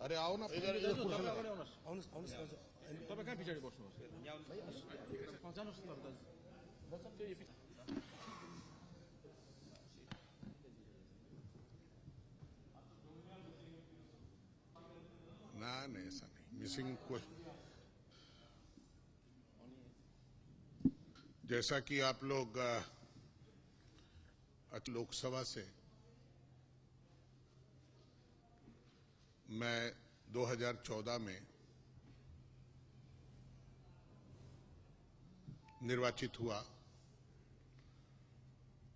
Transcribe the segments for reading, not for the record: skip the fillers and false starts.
अरे आओ ना ना नहीं ऐसा नहीं मिसिंग कोई। जैसा कि आप लोग लोकसभा से मैं 2014 में निर्वाचित हुआ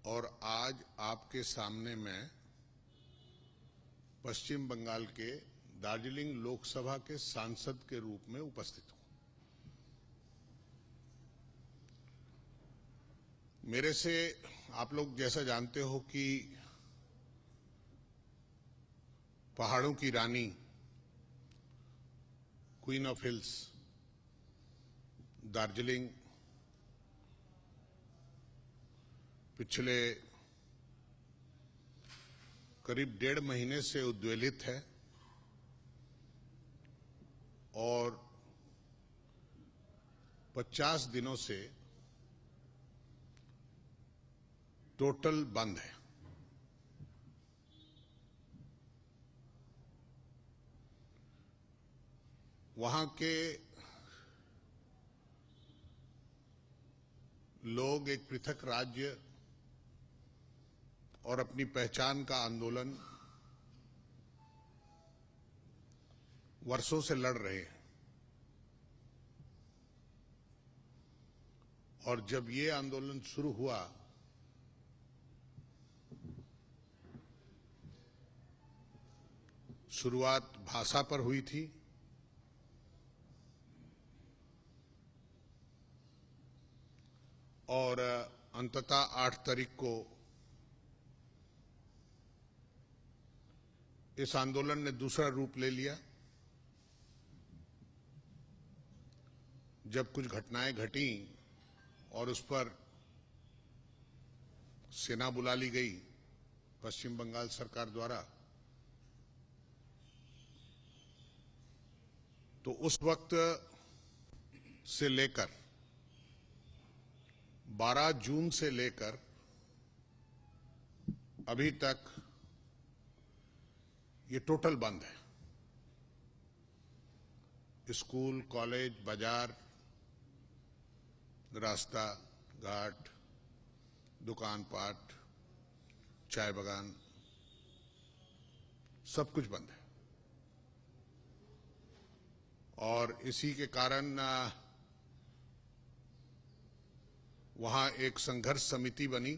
और आज आपके सामने मैं पश्चिम बंगाल के दार्जिलिंग लोकसभा के सांसद के रूप में उपस्थित हूं। मेरे से आप लोग जैसा जानते हो कि पहाड़ों की रानी क्वीन ऑफ हिल्स दार्जिलिंग पिछले करीब 1.5 महीने से उद्वेलित है और 50 दिनों से टोटल बंद है। वहां के लोग एक पृथक राज्य और अपनी पहचान का आंदोलन वर्षों से लड़ रहे हैं और जब ये आंदोलन शुरू हुआ शुरुआत भाषा पर हुई थी और अंततः 8 तारीख को इस आंदोलन ने दूसरा रूप ले लिया जब कुछ घटनाएं घटी और उस पर सेना बुला ली गई पश्चिम बंगाल सरकार द्वारा। तो उस वक्त से लेकर 12 जून से लेकर अभी तक ये टोटल बंद है। स्कूल, कॉलेज, बाजार, रास्ता घाट, दुकान पाट, चाय बागान सब कुछ बंद है और इसी के कारण वहां एक संघर्ष समिति बनी।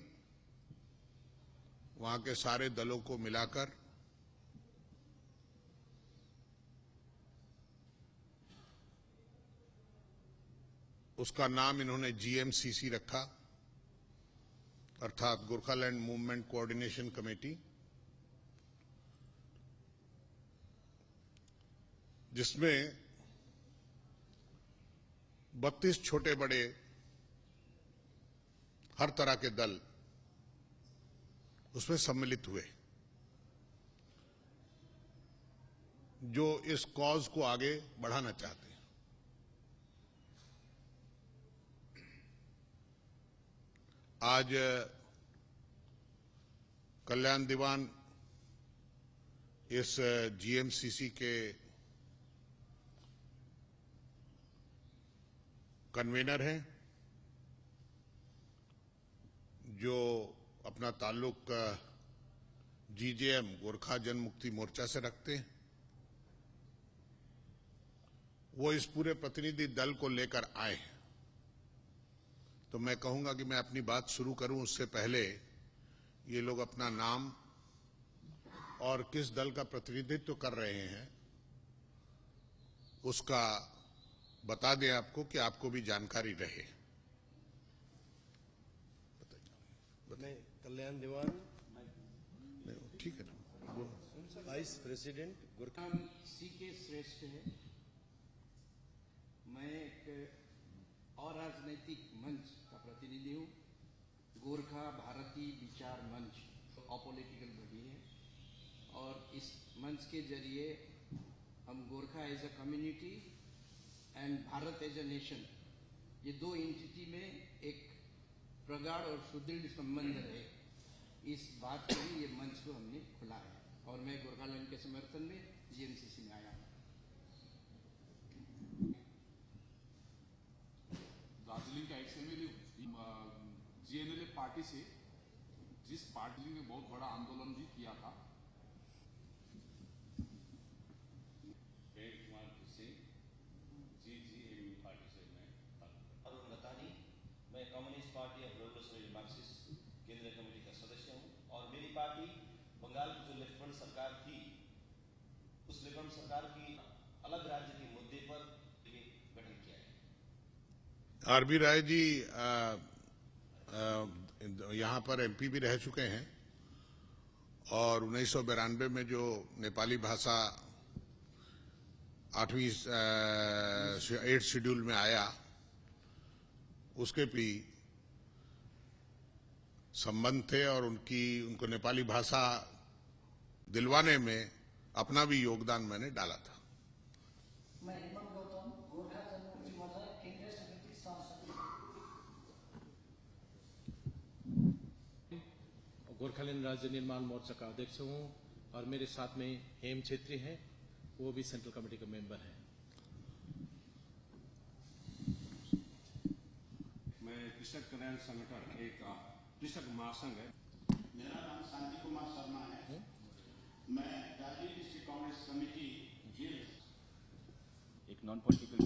वहां के सारे दलों को मिलाकर उसका नाम इन्होंने GMCC रखा, अर्थात गोरखालैंड मूवमेंट कोऑर्डिनेशन कमेटी, जिसमें 32 छोटे बड़े हर तरह के दल उसमें सम्मिलित हुए जो इस कॉज को आगे बढ़ाना चाहते हैं। आज कल्याण दीवान इस GMCC के कन्वीनर हैं जो अपना ताल्लुक GJM गोरखा जनमुक्ति मोर्चा से रखते हैं। वो इस पूरे प्रतिनिधि दल को लेकर आए हैं। तो मैं कहूंगा कि मैं अपनी बात शुरू करूं उससे पहले ये लोग अपना नाम और किस दल का प्रतिनिधित्व कर रहे हैं उसका बता दें आपको कि आपको भी जानकारी रहे। मैं कल्याण दीवान ठीक है ना, वाइस प्रेसिडेंट गोरखा CK श्रेष्ठ है। मैं एक और राजनीतिक मंच का प्रतिनिधि हूँ। गोरखा भारतीय विचार मंच अपोलिटिकल बॉडी है और इस मंच के जरिए हम Gorkha as a community and Bharat as a nation, ये दो एंटिटी में एक प्रगाढ़ और सुदृढ़ संबंध है। इस बात के लिए ये मंच को हमने खुला है और मैं गोरखालैंड के समर्थन में जीएमसीसी में आया हूँ। दार्जिलिंग का एक्स-एमएलए जीएनएलए पार्टी से, जिस पार्टी ने बहुत बड़ा आंदोलन भी किया था, अरुण गतानी, मैं communist party of revolutionary Marxist केंद्रीय कमेटी का सदस्य हूं और मेरी पार्टी बंगाल की जो लेफ्ट फ्रंट सरकार थी, उस लेफ्ट फ्रंट सरकार की अलग राज्य के मुद्दे पर गठन किया है। आरबी राय जी यहाँ पर एमपी भी रह चुके हैं और 1992 में जो नेपाली भाषा 8वीं शेड्यूल में आया, उसके भी संबंध थे और उनको नेपाली भाषा दिलवाने में अपना भी योगदान मैंने डाला था। मैं हेमंत गौतम, गोरखा जनमुक्ति मोर्चा केंद्रीय समिति सदस्य। गोरखालैंड राज्य निर्माण मोर्चा का अध्यक्ष हूँ और मेरे साथ में हेम छेत्री हैं, वो भी सेंट्रल कमेटी का मेंबर है। मैं कृषक कल्याण संगठन एक कृषक महासंघ है। मेरा नाम शांति कुमार शर्मा है। मैं दार्जिलिंग डिस्ट्रिक्ट कांग्रेस कमेटी एक नॉन पॉलिटिकल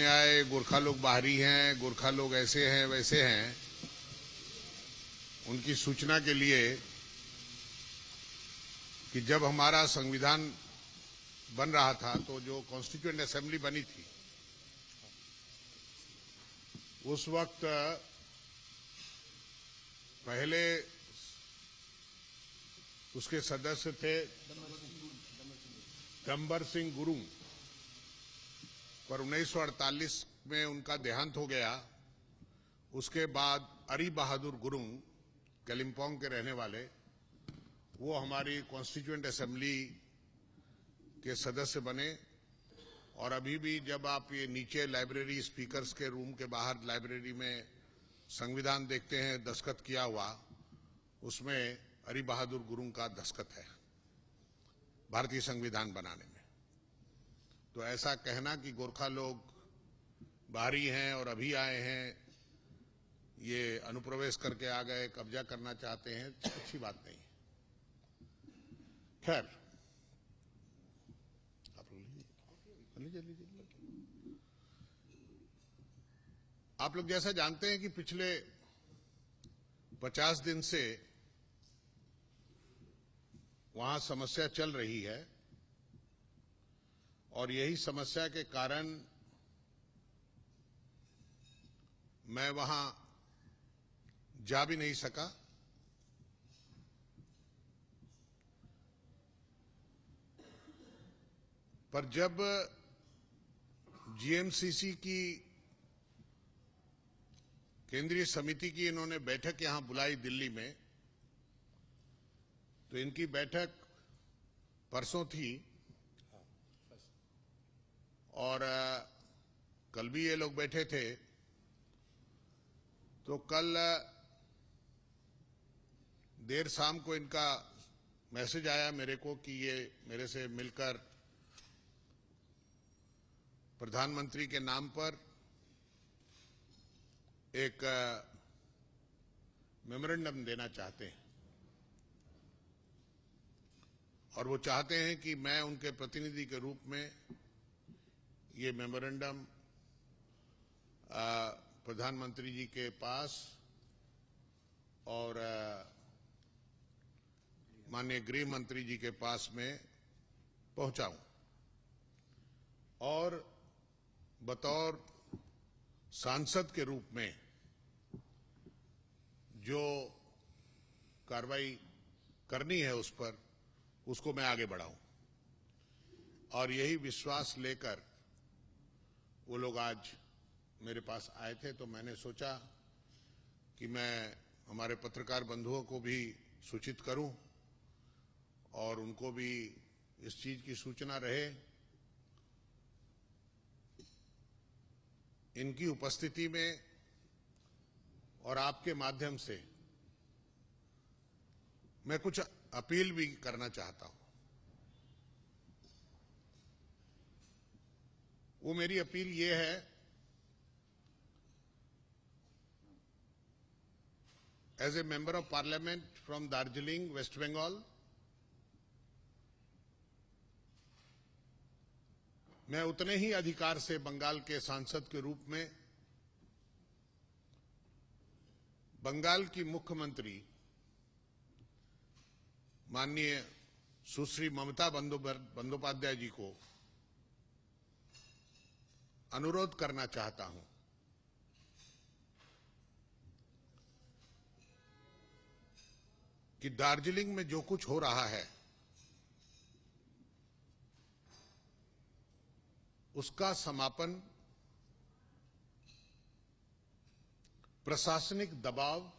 आए गोरखा लोग बाहरी हैं, गोरखा लोग ऐसे हैं वैसे हैं, उनकी सूचना के लिए कि जब हमारा संविधान बन रहा था तो जो कॉन्स्टिट्यूएंट असेंबली बनी थी, उस वक्त पहले उसके सदस्य थे दम्बर सिंह गुरुंग, पर 1948 में उनका देहांत हो गया। उसके बाद अरी बहादुर गुरुंग, कालिम्पोंग के रहने वाले, वो हमारी कॉन्स्टिट्यूएंट असेंबली के सदस्य बने। और अभी भी जब आप ये नीचे लाइब्रेरी स्पीकर्स के रूम के बाहर लाइब्रेरी में संविधान देखते हैं दस्तखत किया हुआ, उसमें अरी बहादुर गुरुंग का दस्तखत है भारतीय संविधान बनाने में। तो ऐसा कहना कि गोरखा लोग बाहरी हैं और अभी आए हैं, ये अनुप्रवेश करके आ गए, कब्जा करना चाहते हैं, अच्छी बात नहीं। खैर, आप लोग जैसा जानते हैं कि पिछले 50 दिन से वहां समस्या चल रही है और यही समस्या के कारण मैं वहां जा भी नहीं सका। पर जब जीएमसीसी की केंद्रीय समिति की इन्होंने बैठक यहां बुलाई दिल्ली में, तो इनकी बैठक परसों थी और कल भी ये लोग बैठे थे। तो कल देर शाम को इनका मैसेज आया मेरे को कि ये मेरे से मिलकर प्रधानमंत्री के नाम पर एक मेमोरेंडम देना चाहते हैं और वो चाहते हैं कि मैं उनके प्रतिनिधि के रूप में ये मेमोरेंडम प्रधानमंत्री जी के पास और माननीय गृह मंत्री जी के पास में पहुंचाऊं और बतौर सांसद के रूप में जो कार्रवाई करनी है उस पर, उसको मैं आगे बढ़ाऊं। और यही विश्वास लेकर वो लोग आज मेरे पास आए थे। तो मैंने सोचा कि मैं हमारे पत्रकार बंधुओं को भी सूचित करूं और उनको भी इस चीज की सूचना रहे। इनकी उपस्थिति में और आपके माध्यम से मैं कुछ अपील भी करना चाहता हूं। वो मेरी अपील ये है, as a member of parliament from Darjeeling, West Bengal, मैं उतने ही अधिकार से बंगाल के सांसद के रूप में बंगाल की मुख्यमंत्री माननीय सुश्री ममता बंदोपाध्याय जी को अनुरोध करना चाहता हूं कि दार्जिलिंग में जो कुछ हो रहा है उसका समापन प्रशासनिक दबाव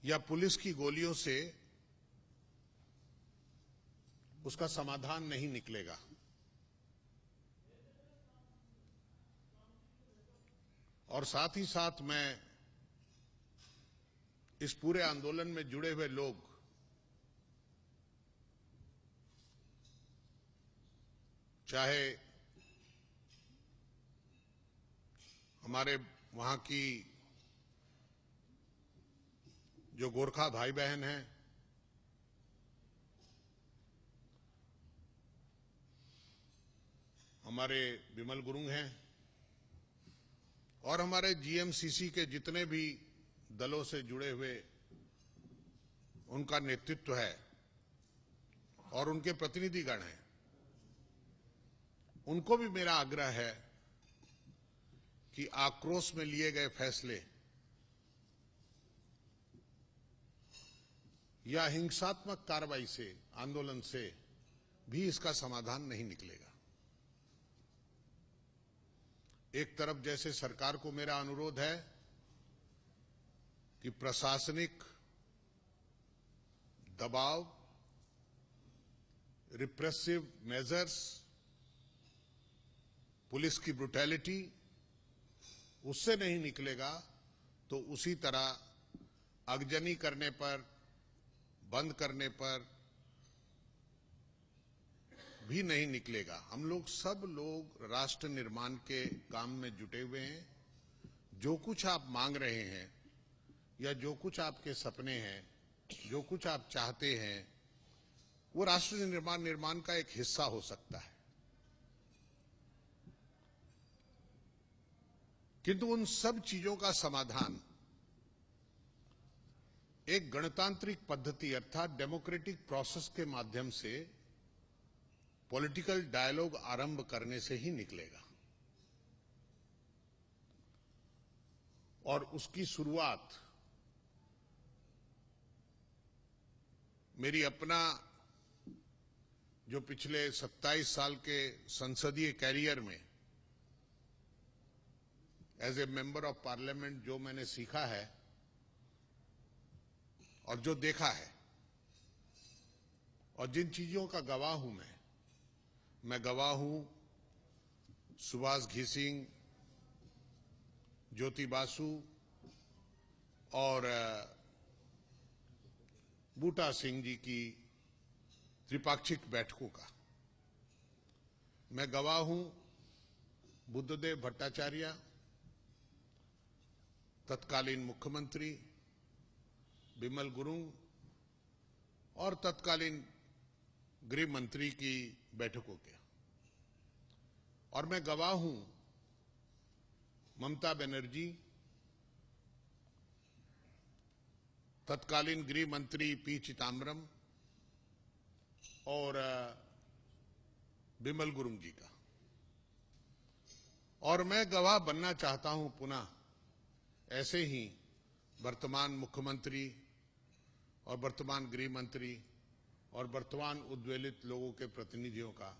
या पुलिस की गोलियों से उसका समाधान नहीं निकलेगा। और साथ ही साथ मैं इस पूरे आंदोलन में जुड़े हुए लोग चाहे हमारे वहां की जो गोरखा भाई बहन हैं, हमारे विमल गुरुंग हैं और हमारे जीएमसीसी के जितने भी दलों से जुड़े हुए उनका नेतृत्व है और उनके प्रतिनिधिगण हैं, उनको भी मेरा आग्रह है कि आक्रोश में लिए गए फैसले या हिंसात्मक कार्रवाई से, आंदोलन से भी इसका समाधान नहीं निकलेगा। एक तरफ जैसे सरकार को मेरा अनुरोध है कि प्रशासनिक दबाव, रिप्रेसिव मेजर्स, पुलिस की ब्रुटैलिटी, उससे नहीं निकलेगा तो उसी तरह अगजनी करने पर, बंद करने पर भी नहीं निकलेगा। हम लोग सब लोग राष्ट्र निर्माण के काम में जुटे हुए हैं। जो कुछ आप मांग रहे हैं या जो कुछ आपके सपने हैं, जो कुछ आप चाहते हैं, वो राष्ट्र निर्माण का एक हिस्सा हो सकता है, किंतु उन सब चीजों का समाधान एक गणतांत्रिक पद्धति अर्थात डेमोक्रेटिक प्रोसेस के माध्यम से पॉलिटिकल डायलॉग आरंभ करने से ही निकलेगा। और उसकी शुरुआत मेरी अपना जो पिछले 27 साल के संसदीय कैरियर में as a member of parliament जो मैंने सीखा है और जो देखा है और जिन चीजों का गवाह हूं मैं गवाह हूं सुभाष घिसिंग, ज्योति बासु और बूटा सिंह जी की त्रिपाक्षिक बैठकों का। मैं गवाह हूं बुद्धदेव भट्टाचार्य, तत्कालीन मुख्यमंत्री विमल गुरुंग और तत्कालीन गृह मंत्री की बैठकों के। और मैं गवाह हूं ममता बनर्जी, तत्कालीन गृह मंत्री पी चिदम्बरम और विमल गुरुंग जी का। और मैं गवाह बनना चाहता हूं पुनः ऐसे ही वर्तमान मुख्यमंत्री और वर्तमान गृह मंत्री और वर्तमान उद्वेलित लोगों के प्रतिनिधियों का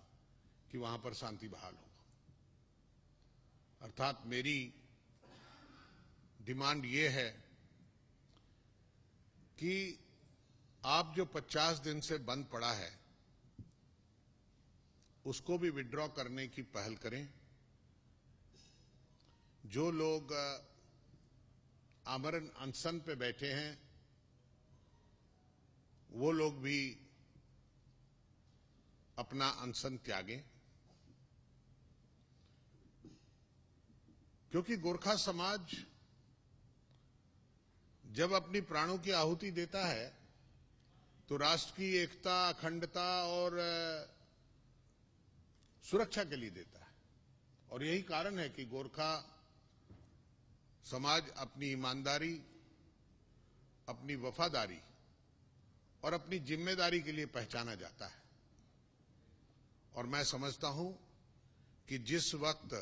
कि वहां पर शांति बहाल हो। अर्थात मेरी डिमांड ये है कि आप जो 50 दिन से बंद पड़ा है उसको भी विड्रॉ करने की पहल करें। जो लोग आमरण अनशन पे बैठे हैं वो लोग भी अपना अनशन त्यागें, क्योंकि गोरखा समाज जब अपनी प्राणों की आहुति देता है तो राष्ट्र की एकता, अखंडता और सुरक्षा के लिए देता है। और यही कारण है कि गोरखा समाज अपनी ईमानदारी, अपनी वफादारी और अपनी जिम्मेदारी के लिए पहचाना जाता है। और मैं समझता हूं कि जिस वक्त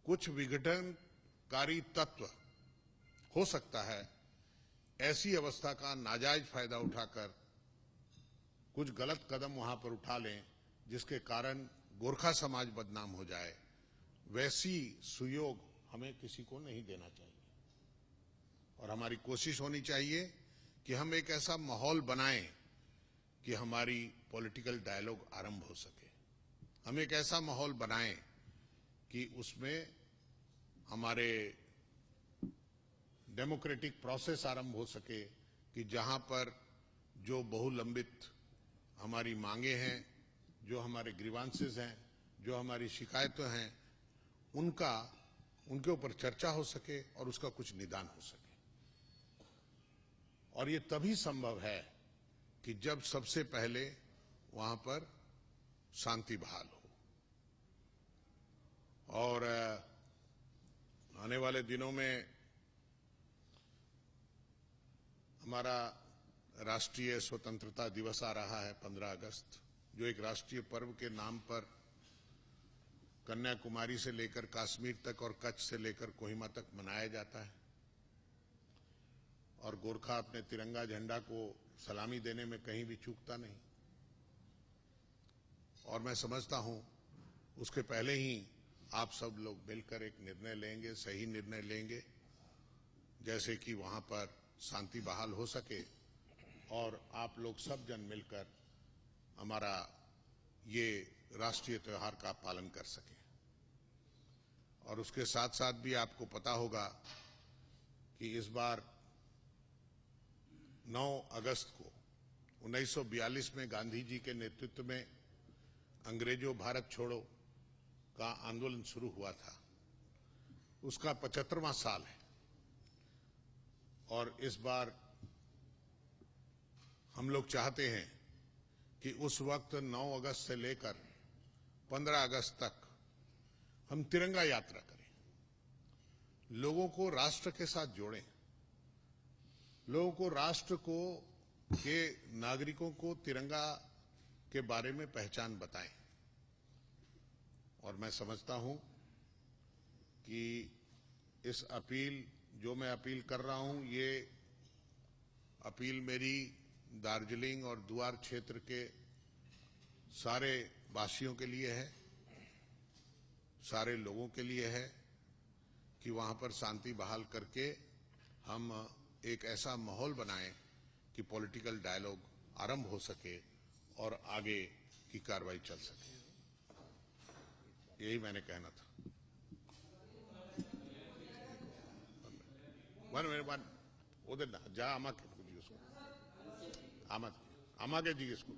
कुछ विघटनकारी तत्व हो सकता है, ऐसी अवस्था का नाजायज फायदा उठाकर कुछ गलत कदम वहां पर उठा लें जिसके कारण गोरखा समाज बदनाम हो जाए, वैसी सुयोग हमें किसी को नहीं देना चाहिए। और हमारी कोशिश होनी चाहिए कि हम एक ऐसा माहौल बनाएं कि हमारी पॉलिटिकल डायलॉग आरंभ हो सके। हम एक ऐसा माहौल बनाएं कि उसमें हमारे डेमोक्रेटिक प्रोसेस आरंभ हो सके, कि जहां पर जो बहुलंबित हमारी मांगे हैं, जो हमारे ग्रीवांसेस हैं, जो हमारी शिकायतें हैं, उनके ऊपर चर्चा हो सके और उसका कुछ निदान हो सके। और ये तभी संभव है कि जब सबसे पहले वहां पर शांति बहाल हो। और आने वाले दिनों में हमारा राष्ट्रीय स्वतंत्रता दिवस आ रहा है, 15 अगस्त, जो एक राष्ट्रीय पर्व के नाम पर कन्याकुमारी से लेकर कश्मीर तक और कच्छ से लेकर कोहिमा तक मनाया जाता है। और गोरखा अपने तिरंगा झंडा को सलामी देने में कहीं भी चूकता नहीं। और मैं समझता हूं उसके पहले ही आप सब लोग मिलकर एक निर्णय लेंगे, सही निर्णय लेंगे, जैसे कि वहां पर शांति बहाल हो सके और आप लोग सब जन मिलकर हमारा ये राष्ट्रीय त्योहार का पालन कर सके। और उसके साथ साथ भी आपको पता होगा कि इस बार 9 अगस्त को 1942 में गांधी जी के नेतृत्व में अंग्रेजों भारत छोड़ो का आंदोलन शुरू हुआ था। उसका 75वां साल है। और इस बार हम लोग चाहते हैं कि उस वक्त 9 अगस्त से लेकर 15 अगस्त तक हम तिरंगा यात्रा करें, लोगों को राष्ट्र के साथ जोड़ें, लोगों को राष्ट्र को के नागरिकों को तिरंगा के बारे में पहचान बताएं। और मैं समझता हूं कि इस अपील, जो मैं अपील कर रहा हूं, ये अपील मेरी दार्जिलिंग और दुआर क्षेत्र के सारे वासियों के लिए है, सारे लोगों के लिए है, कि वहां पर शांति बहाल करके हम एक ऐसा माहौल बनाएं कि पॉलिटिकल डायलॉग आरंभ हो सके और आगे की कार्रवाई चल सके। यही मैंने कहना था। वन उधर ना जा, आमा के उसको आमा के जी इसको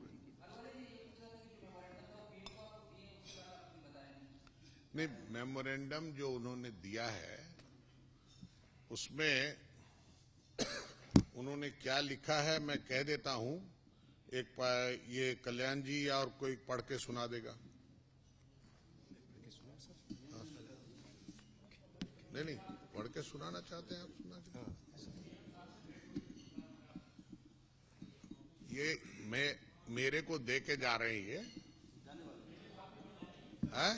नहीं, मेमोरेंडम जो उन्होंने दिया है उसमें उन्होंने क्या लिखा है मैं कह देता हूं। ये कल्याण जी या और कोई पढ़ के सुना देगा। नहीं, पढ़ के सुनाना चाहते हैं आप? सुना ये मेरे को दे के जा रहे हैं ये है?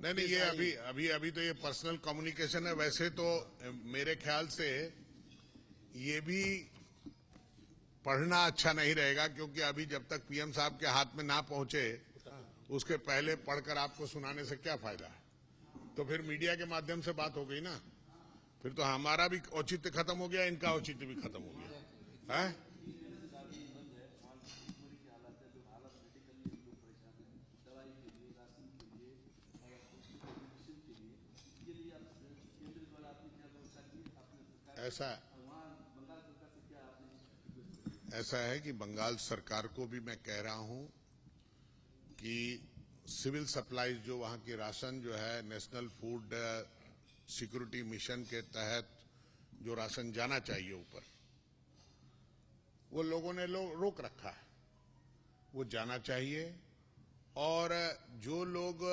नहीं, ये अभी तो ये पर्सनल कम्युनिकेशन है। वैसे तो मेरे ख्याल से ये भी पढ़ना अच्छा नहीं रहेगा, क्योंकि अभी जब तक पीएम साहब के हाथ में ना पहुंचे उसके पहले पढ़कर आपको सुनाने से क्या फायदा है। तो फिर मीडिया के माध्यम से बात हो गई ना। फिर तो हमारा भी औचित्य खत्म हो गया, इनका औचित्य भी खत्म हो गया है। ऐसा है कि बंगाल सरकार को भी मैं कह रहा हूं कि सिविल सप्लाईज जो वहां की राशन जो है नेशनल फूड सिक्योरिटी मिशन के तहत जो राशन जाना चाहिए ऊपर, वो लोगों ने रोक रखा है, वो जाना चाहिए। और जो लोग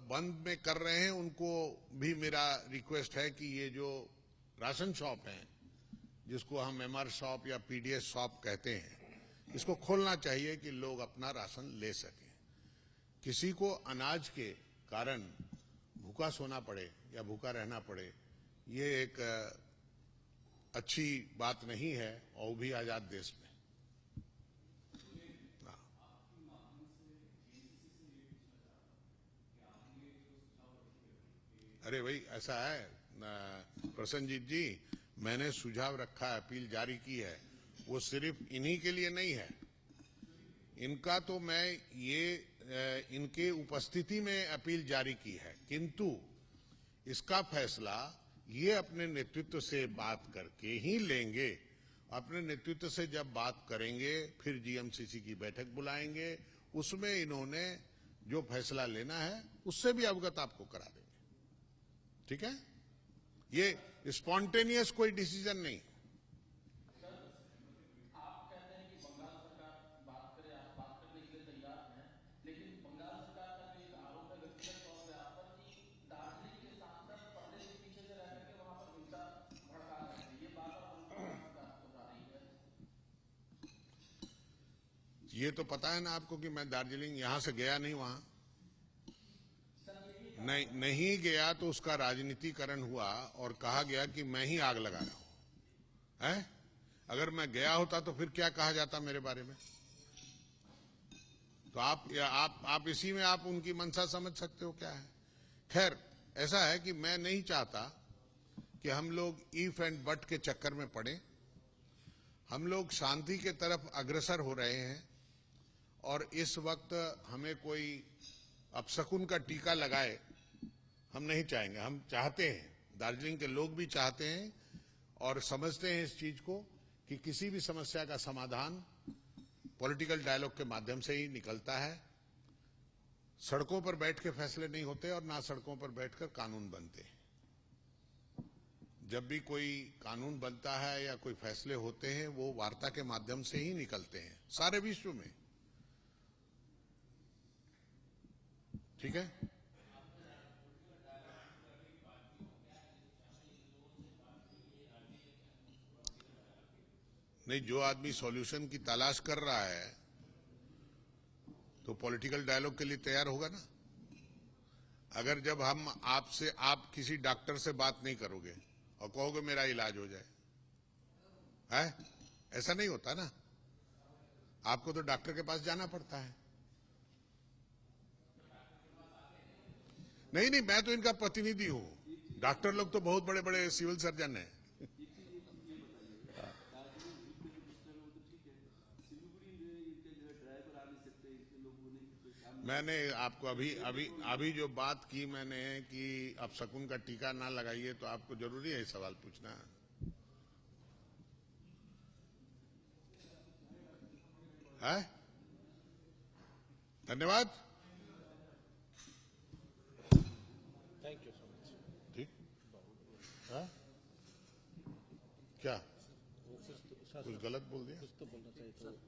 बंद में कर रहे हैं उनको भी मेरा रिक्वेस्ट है कि ये जो राशन शॉप है, जिसको हम एमआर शॉप या पीडीएस शॉप कहते हैं, इसको खोलना चाहिए कि लोग अपना राशन ले सकें। किसी को अनाज के कारण भूखा सोना पड़े या भूखा रहना पड़े, ये एक अच्छी बात नहीं है, और भी आजाद देश में। अरे भाई ऐसा है प्रसन्नजीत जी, मैंने सुझाव रखा है, अपील जारी की है, वो सिर्फ इन्हीं के लिए नहीं है। इनका तो मैं ये इनके उपस्थिति में अपील जारी की है, किंतु इसका फैसला ये अपने नेतृत्व से बात करके ही लेंगे। अपने नेतृत्व से जब बात करेंगे फिर जीएमसीसी की बैठक बुलाएंगे, उसमें इन्होंने जो फैसला लेना है उससे भी अवगत आपको करा देंगे। ठीक है, ये स्पॉन्टेनियस कोई डिसीजन नहीं। आप कहते हैं कि बंगाल सरकार बात करे, आप बात करने के लिए तैयार हैं, लेकिन बंगाल सरकार का जो एक आरोप है व्यक्तिगत तौर पर आप पर कि दार्जिलिंग के सांसद पर्दे के पीछे से रह करके वहां पर हिंसा भड़का रहे हैं, ये बात हो रही है। ये तो पता है ना आपको कि मैं दार्जिलिंग यहां से गया नहीं, वहां नहीं गया तो उसका राजनीतिकरण हुआ और कहा गया कि मैं ही आग लगा रहा हूं है? अगर मैं गया होता तो फिर क्या कहा जाता मेरे बारे में? तो आप इसी में आप उनकी मंशा समझ सकते हो क्या है। खैर, ऐसा है कि मैं नहीं चाहता कि हम लोग इफ एंड बट के चक्कर में पड़े। हम लोग शांति के तरफ अग्रसर हो रहे हैं, और इस वक्त हमें कोई अपशकुन का टीका लगाए हम नहीं चाहेंगे। हम चाहते हैं, दार्जिलिंग के लोग भी चाहते हैं और समझते हैं इस चीज को कि किसी भी समस्या का समाधान पॉलिटिकल डायलॉग के माध्यम से ही निकलता है। सड़कों पर बैठ के फैसले नहीं होते और ना सड़कों पर बैठकर कानून बनते हैं। जब भी कोई कानून बनता है या कोई फैसले होते हैं, वो वार्ता के माध्यम से ही निकलते हैं सारे विश्व में। ठीक है, नहीं, जो आदमी सॉल्यूशन की तलाश कर रहा है तो पॉलिटिकल डायलॉग के लिए तैयार होगा ना। अगर जब हम आप किसी डॉक्टर से बात नहीं करोगे और कहोगे मेरा इलाज हो जाए, है? ऐसा नहीं होता ना। आपको तो डॉक्टर के पास जाना पड़ता है। नहीं, मैं तो इनका प्रतिनिधि हूं। डॉक्टर लोग तो बहुत बड़े बड़े सिविल सर्जन हैं। मैंने आपको अभी जो बात की मैंने कि अपशकुन का टीका ना लगाइए, तो आपको जरूरी है सवाल पूछना। है? धन्यवाद। Thank you so much. ठीक है? क्या कुछ गलत बोल दिया? कुछ तो बोलना चाहिए, तो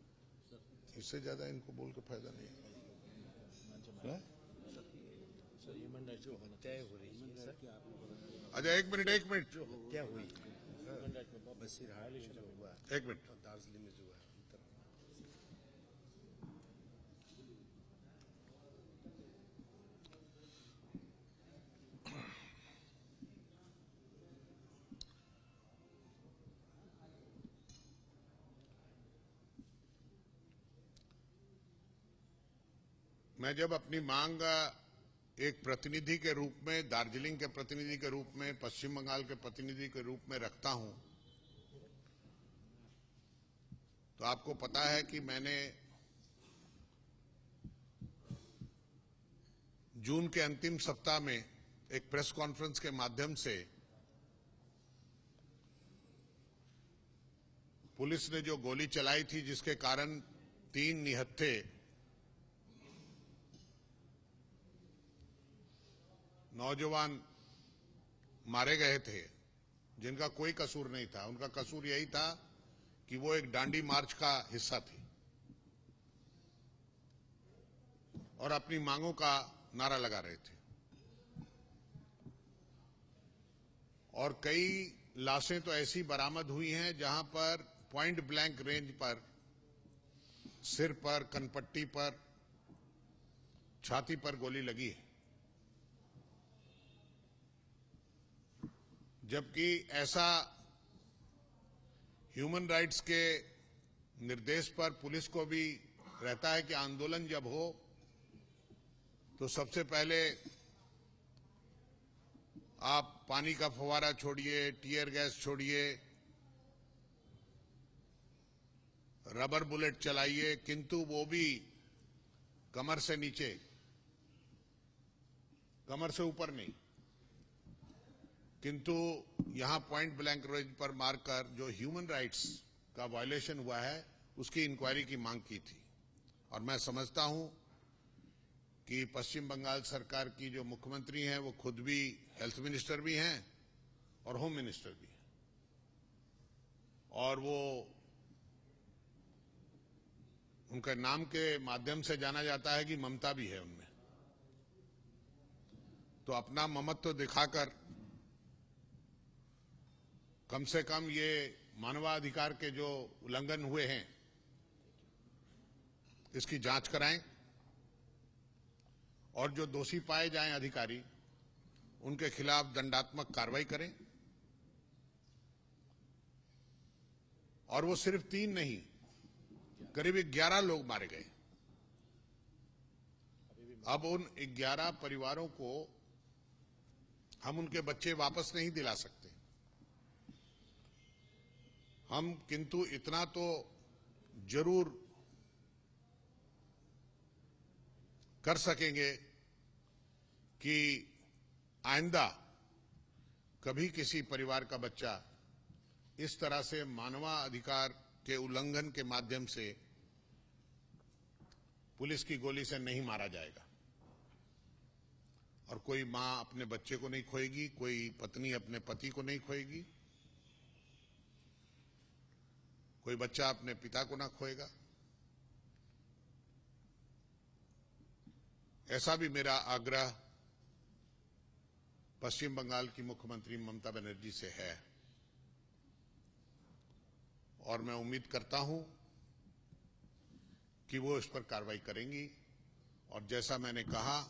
इससे ज्यादा इनको बोल के फायदा नहीं है। सर ह्यूमन राइट्स जो तय हो रही है सर, क्या आपने अच्छा, एक मिनट क्या हुई ह्यूमन राइट में बहुत बसीरहाट में जो हुआ, एक मिनट। और दार्जिलिंग में जो है, मैं जब अपनी मांग एक प्रतिनिधि के रूप में, दार्जिलिंग के प्रतिनिधि के रूप में, पश्चिम बंगाल के प्रतिनिधि के रूप में रखता हूं, तो आपको पता है कि मैंने जून के अंतिम सप्ताह में एक प्रेस कॉन्फ्रेंस के माध्यम से पुलिस ने जो गोली चलाई थी, जिसके कारण 3 निहत्थे नौजवान मारे गए थे, जिनका कोई कसूर नहीं था। उनका कसूर यही था कि वो एक डांडी मार्च का हिस्सा थी और अपनी मांगों का नारा लगा रहे थे। और कई लाशें तो ऐसी बरामद हुई हैं जहां पर पॉइंट ब्लैंक रेंज पर, सिर पर, कनपट्टी पर, छाती पर गोली लगी है। जबकि ऐसा ह्यूमन राइट्स के निर्देश पर पुलिस को भी रहता है कि आंदोलन जब हो तो सबसे पहले आप पानी का फव्वारा छोड़िए, टीयर गैस छोड़िए, रबर बुलेट चलाइए, किंतु वो भी कमर से नीचे, कमर से ऊपर नहीं। किंतु यहां पॉइंट ब्लैंक रेंज पर मारकर जो ह्यूमन राइट्स का वायलेशन हुआ है, उसकी इंक्वायरी की मांग की थी। और मैं समझता हूं कि पश्चिम बंगाल सरकार की जो मुख्यमंत्री हैं, वो खुद भी हेल्थ मिनिस्टर भी हैं और होम मिनिस्टर भी हैं, और वो उनके नाम के माध्यम से जाना जाता है कि ममता भी है उनमें। तो अपना ममत्व दिखाकर कम से कम ये मानवाधिकार के जो उल्लंघन हुए हैं, इसकी जांच कराएं और जो दोषी पाए जाएं अधिकारी, उनके खिलाफ दंडात्मक कार्रवाई करें। और वो सिर्फ 3 नहीं, करीब 11 लोग मारे गए। अब उन 11 परिवारों को हम उनके बच्चे वापस नहीं दिला सकते। हम किंतु इतना तो जरूर कर सकेंगे कि आइंदा कभी किसी परिवार का बच्चा इस तरह से मानवाधिकार के उल्लंघन के माध्यम से पुलिस की गोली से नहीं मारा जाएगा। और कोई मां अपने बच्चे को नहीं खोएगी, कोई पत्नी अपने पति को नहीं खोएगी, कोई बच्चा अपने पिता को ना खोएगा। ऐसा भी मेरा आग्रह पश्चिम बंगाल की मुख्यमंत्री ममता बनर्जी से है। और मैं उम्मीद करता हूं कि वो इस पर कार्रवाई करेंगी। और जैसा मैंने कहा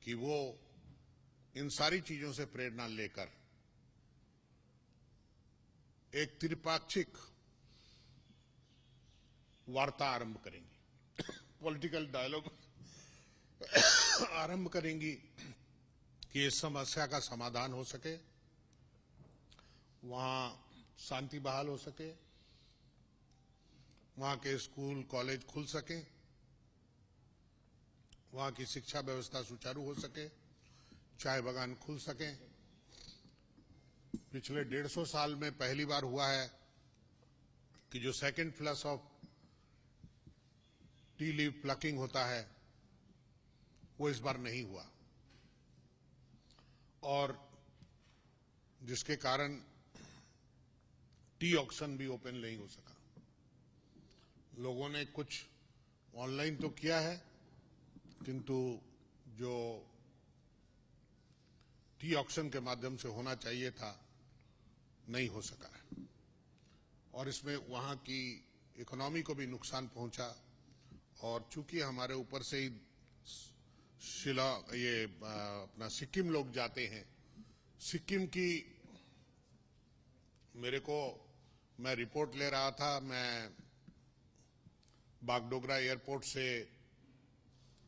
कि वो इन सारी चीजों से प्रेरणा लेकर एक त्रिपाक्षिक वार्ता आरंभ करेंगी, पॉलिटिकल डायलॉग आरंभ करेंगी कि इस समस्या का समाधान हो सके, वहां शांति बहाल हो सके, वहां के स्कूल कॉलेज खुल सके, वहां की शिक्षा व्यवस्था सुचारू हो सके, चाय बागान खुल सके। पिछले 150 साल में पहली बार हुआ है कि जो second flush of T leave plucking होता है, वो इस बार नहीं हुआ, और जिसके कारण टी ऑक्शन भी ओपन नहीं हो सका। लोगों ने कुछ ऑनलाइन तो किया है, किंतु जो टी ऑक्शन के माध्यम से होना चाहिए था, नहीं हो सका है। और इसमें वहां की इकोनॉमी को भी नुकसान पहुंचा। और चूंकि हमारे ऊपर से ही अपना सिक्किम लोग जाते हैं, सिक्किम की मैं रिपोर्ट ले रहा था, मैं बागडोगरा एयरपोर्ट से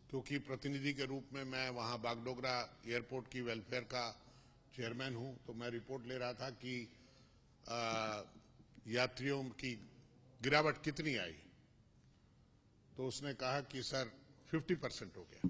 क्योंकि प्रतिनिधि के रूप में मैं वहां बागडोगरा एयरपोर्ट की वेलफेयर का चेयरमैन हूं, तो मैं रिपोर्ट ले रहा था कि यात्रियों की गिरावट कितनी आई। तो उसने कहा कि सर 50% हो गया।